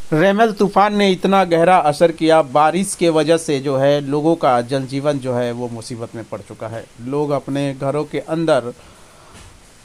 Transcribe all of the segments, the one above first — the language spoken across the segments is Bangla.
रेमल तूफान ने इतना गहरा असर किया, बारिश के वजह से जो है लोगों का जनजीवन जो है वो मुसीबत में पड़ चुका है। लोग अपने घरों के अंदर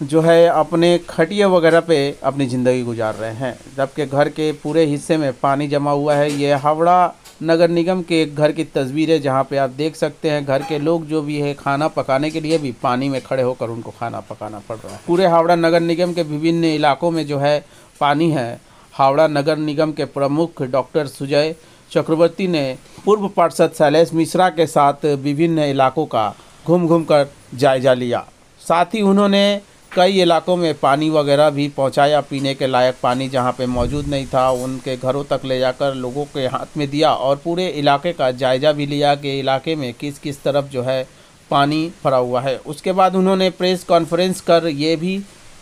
जो है अपने खटिया वगैरह पे अपनी ज़िंदगी गुजार रहे हैं, जबकि घर के पूरे हिस्से में पानी जमा हुआ है। ये हावड़ा नगर निगम के एक घर की तस्वीर है, जहाँ पे आप देख सकते हैं घर के लोग जो भी है खाना पकाने के लिए भी पानी में खड़े होकर उनको खाना पकाना पड़ रहा है। पूरे हावड़ा नगर निगम के विभिन्न इलाकों में जो है पानी है। हावड़ा नगर निगम के प्रमुख डॉक्टर सुजय चक्रवर्ती ने पूर्व पार्षद शैलेश मिश्रा के साथ विभिन्न इलाकों का घूम घूम कर जायजा लिया। साथ ही उन्होंने कई इलाकों में पानी वगैरह भी पहुंचाया, पीने के लायक पानी जहां पे मौजूद नहीं था उनके घरों तक ले जाकर लोगों के हाथ में दिया और पूरे इलाके का जायजा भी लिया कि इलाके में किस किस तरफ जो है पानी भरा हुआ है। उसके बाद उन्होंने प्रेस कॉन्फ्रेंस कर ये भी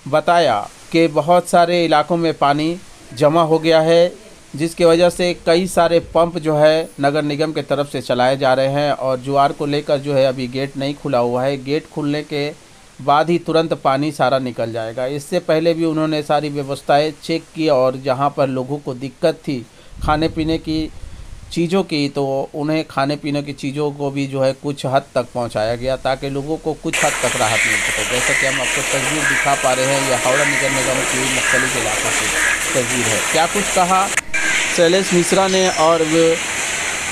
बताया कि बहुत सारे इलाकों में पानी जमा हो गया है, जिसकी वजह से कई सारे पंप जो है नगर निगम के तरफ से चलाए जा रहे हैं और ज्वार को लेकर जो है अभी गेट नहीं खुला हुआ है। गेट खुलने के बाद ही तुरंत पानी सारा निकल जाएगा। इससे पहले भी उन्होंने सारी व्यवस्थाएं चेक की और जहां पर लोगों को दिक्कत थी खाने पीने की चीज़ों की, तो उन्हें खाने पीने की चीज़ों को भी जो है कुछ हद तक पहुंचाया गया ताकि लोगों को कुछ हद तक राहत मिल सके। जैसा कि हम आपको तस्वीर दिखा पा रहे हैं, यह हावड़ा नगर निगम की मुख्तलिफ इलाकों की तस्वीर है। क्या कुछ कहा शैलेश मिश्रा ने और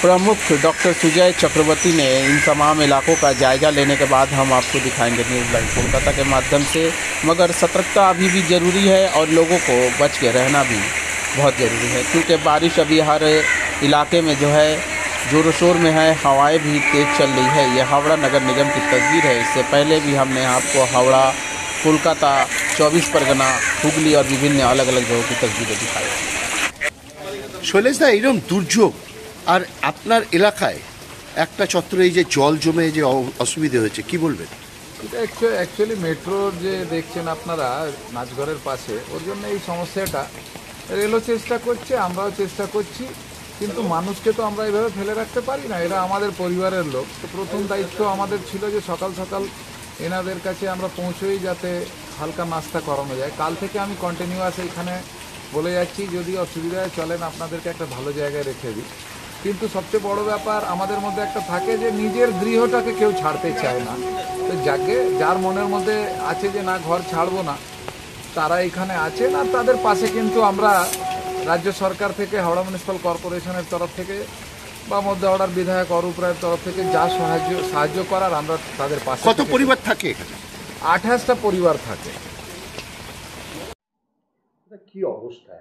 प्रमुख डॉक्टर सुजय चक्रवर्ती ने इन तमाम इलाकों का जायजा लेने के बाद हम आपको दिखाएंगे न्यूज़ लाइव कोलकाता के माध्यम से। मगर सतर्कता अभी भी ज़रूरी है और लोगों को बच के रहना भी बहुत ज़रूरी है, क्योंकि बारिश अभी हर इलाके में जो है ज़ोर शोर में है, हवाएं भी तेज़ चल रही है। यह हावड़ा नगर निगम की तस्वीर है। इससे पहले भी हमने आपको हावड़ा, कोलकाता, 24 परगना, हुगली और विभिन्न अलग अलग जगहों की तस्वीरें दिखाई। শৈলেশদা, এইরকম দুর্যোগ আর আপনার এলাকায় একটা চত্বরে এই যে জল জমে যে অসুবিধে হয়েছে, কি বলবেন? এটা অ্যাকচুয়ালি মেট্রোর যে দেখছেন আপনারা নাচঘরের পাশে, ওর জন্য এই সমস্যাটা রেলও চেষ্টা করছে, আমরাও চেষ্টা করছি, কিন্তু মানুষকে তো আমরা এভাবে ফেলে রাখতে পারি না। এরা আমাদের পরিবারের লোক। তো প্রথম দায়িত্ব আমাদের ছিল যে সকাল সকাল এনাদের কাছে আমরা পৌঁছোই যাতে হালকা নাস্তা করানো যায়। কাল থেকে আমি কন্টিনিউয়াস এইখানে বলে যাচ্ছি, যদি অসুবিধায় চলেন আপনাদেরকে একটা ভালো জায়গায় রেখে দিই। কিন্তু সবচেয়ে বড় ব্যাপার আমাদের মধ্যে একটা থাকে যে নিজের গৃহটাকে কেউ ছাড়তে চায় না। তো যার মনের মধ্যে আছে যে না ঘর ছাড়বো না, তারা এখানে আছেন। আর তাদের পাশে কিন্তু আমরা রাজ্য সরকার থেকে, হাওড়া মিউনিসিপ্যাল কর্পোরেশনের তরফ থেকে বা মধ্য হাওড়ার বিধায়ক অরূপ রায়ের তরফ থেকে যা সাহায্য করার আমরা তাদের পাশে। কত পরিবার থাকে এখানে? 28টা পরিবার থাকে। কি অবস্থা?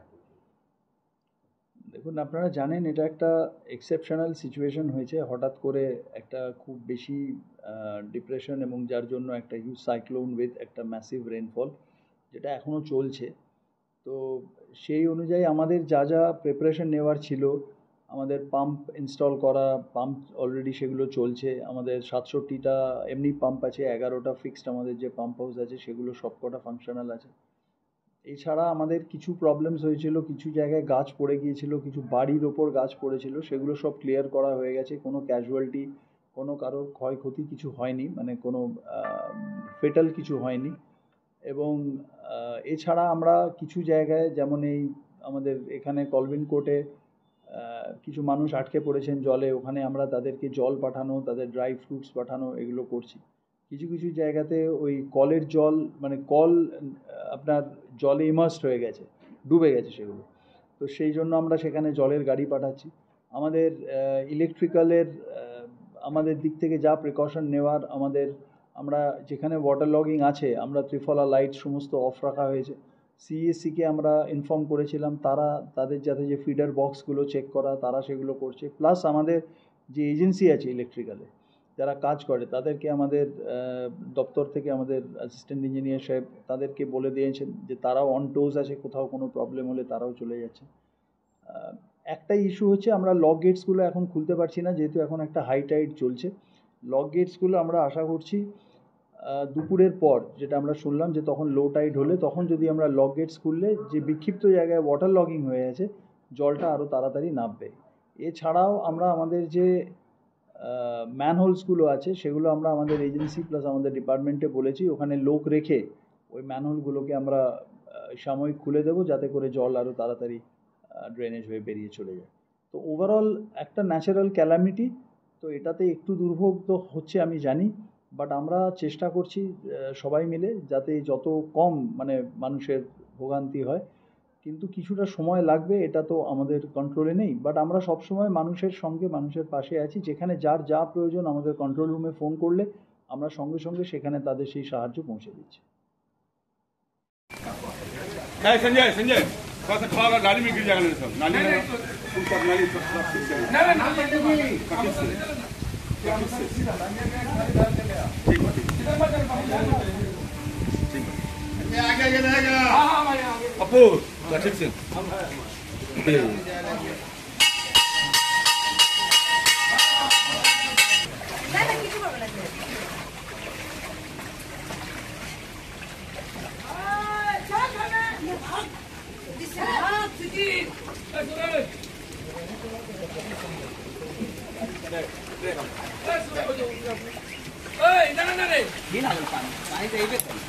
দেখুন, আপনারা জানেন এটা একটা এক্সেপশনাল সিচুয়েশন হয়েছে। হঠাৎ করে একটা খুব বেশি ডিপ্রেশন এবং যার জন্য একটা হিউজ সাইক্লোন উইথ একটা ম্যাসিভ রেনফল, যেটা এখনও চলছে। তো সেই অনুযায়ী আমাদের যা যা প্রিপারেশন নেওয়ার ছিল, আমাদের পাম্প ইনস্টল করা, পাম্প অলরেডি সেগুলো চলছে। আমাদের 67টা এমনি পাম্প আছে, 11টা ফিক্সড আমাদের যে পাম্প হাউস আছে সেগুলো সবকটা ফাংশনাল আছে। এছাড়া আমাদের কিছু প্রবলেমস হয়েছিল, কিছু জায়গায় গাছ পড়ে গিয়েছিল, কিছু বাড়ির ওপর গাছ পড়েছিল, সেগুলো সব ক্লিয়ার করা হয়ে গেছে। কোনো ক্যাজুয়ালিটি, কোনো কারোর ক্ষয়ক্ষতি কিছু হয়নি, মানে কোনো ফেটাল কিছু হয়নি। এবং এছাড়া আমরা কিছু জায়গায়, যেমন এই আমাদের এখানে কলভিন কোর্টে কিছু মানুষ আটকে পড়েছেন জলে, ওখানে আমরা তাদেরকে জল পাঠানো, তাদের ড্রাই ফ্রুটস পাঠানো, এগুলো করছি। কিছু কিছু জায়গাতে ওই কলের জল, মানে কল আপনার জলে ইমার্সড হয়ে গেছে, ডুবে গেছে সেগুলো। তো সেই জন্য আমরা সেখানে জলের গাড়ি পাঠাচ্ছি। আমাদের ইলেকট্রিক্যালের আমাদের দিক থেকে যা প্রিকশন নেওয়ার, আমরা যেখানে ওয়াটার লগিং আছে আমরা ত্রিফলা লাইট সমস্ত অফ রাখা হয়েছে। সিএসসিকে আমরা ইনফর্ম করেছিলাম, তাদের যাতে যে ফিডার বক্সগুলো চেক করা, তারা সেগুলো করছে। প্লাস আমাদের যে এজেন্সি আছে ইলেকট্রিক্যালে যারা কাজ করে, তাদেরকে আমাদের দপ্তর থেকে আমাদের অ্যাসিস্ট্যান্ট ইঞ্জিনিয়ার সাহেব তাদেরকে বলে দিয়েছেন যে তারাও অন টোজ আছে, কোথাও কোনো প্রবলেম হলে তারাও চলে যাচ্ছে। একটাই ইস্যু হচ্ছে, আমরা লক গেটসগুলো এখন খুলতে পারছি না, যেহেতু এখন একটা হাই টাইড চলছে। লক গেটসগুলো আমরা আশা করছি দুপুরের পর, যেটা আমরা শুনলাম যে তখন লো টাইড হলে তখন যদি আমরা লক গেটস খুললে যে বিক্ষিপ্ত জায়গায় ওয়াটার লগিং হয়ে আছে জলটা আরও তাড়াতাড়ি নামবে। এছাড়াও আমরা আমাদের যে ম্যানহোলসগুলো আছে সেগুলো আমরা আমাদের এজেন্সি প্লাস আমাদের ডিপার্টমেন্টে বলেছি, ওখানে লোক রেখে ওই ম্যানহোলগুলোকে আমরা সাময়িক খুলে দেবো, যাতে করে জল আরও তাড়াতাড়ি ড্রেনেজ হয়ে বেরিয়ে চলে যায়। তো ওভারঅল একটা ন্যাচারাল ক্যালামিটি, তো এটাতে একটু দুর্ভোগ তো হচ্ছে আমি জানি, বাট আমরা চেষ্টা করছি সবাই মিলে যাতে যত কম মানে মানুষের ভোগান্তি হয়, কিন্তু কিছুটা সময় লাগবে, এটা তো আমাদের কন্ট্রোলে নেই, বাট আমরা সবসময় মানুষের সঙ্গে মানুষের পাশে আছি। যেখানে যার যা প্রয়োজন আমাদের কন্ট্রোল রুমে ফোন করলে আমরা সঙ্গে সঙ্গে সেখানে তাদের সেই সাহায্য পৌঁছে দিচ্ছি। संजय संजय थोड़ा सा खड़ा होगा, नाली में गिर जाएगा सब, नाली में ऊपर नाली सब ठीक है। अपू ठीक से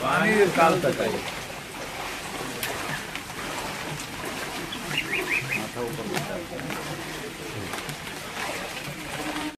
पानी काल तक आई माथा ऊपर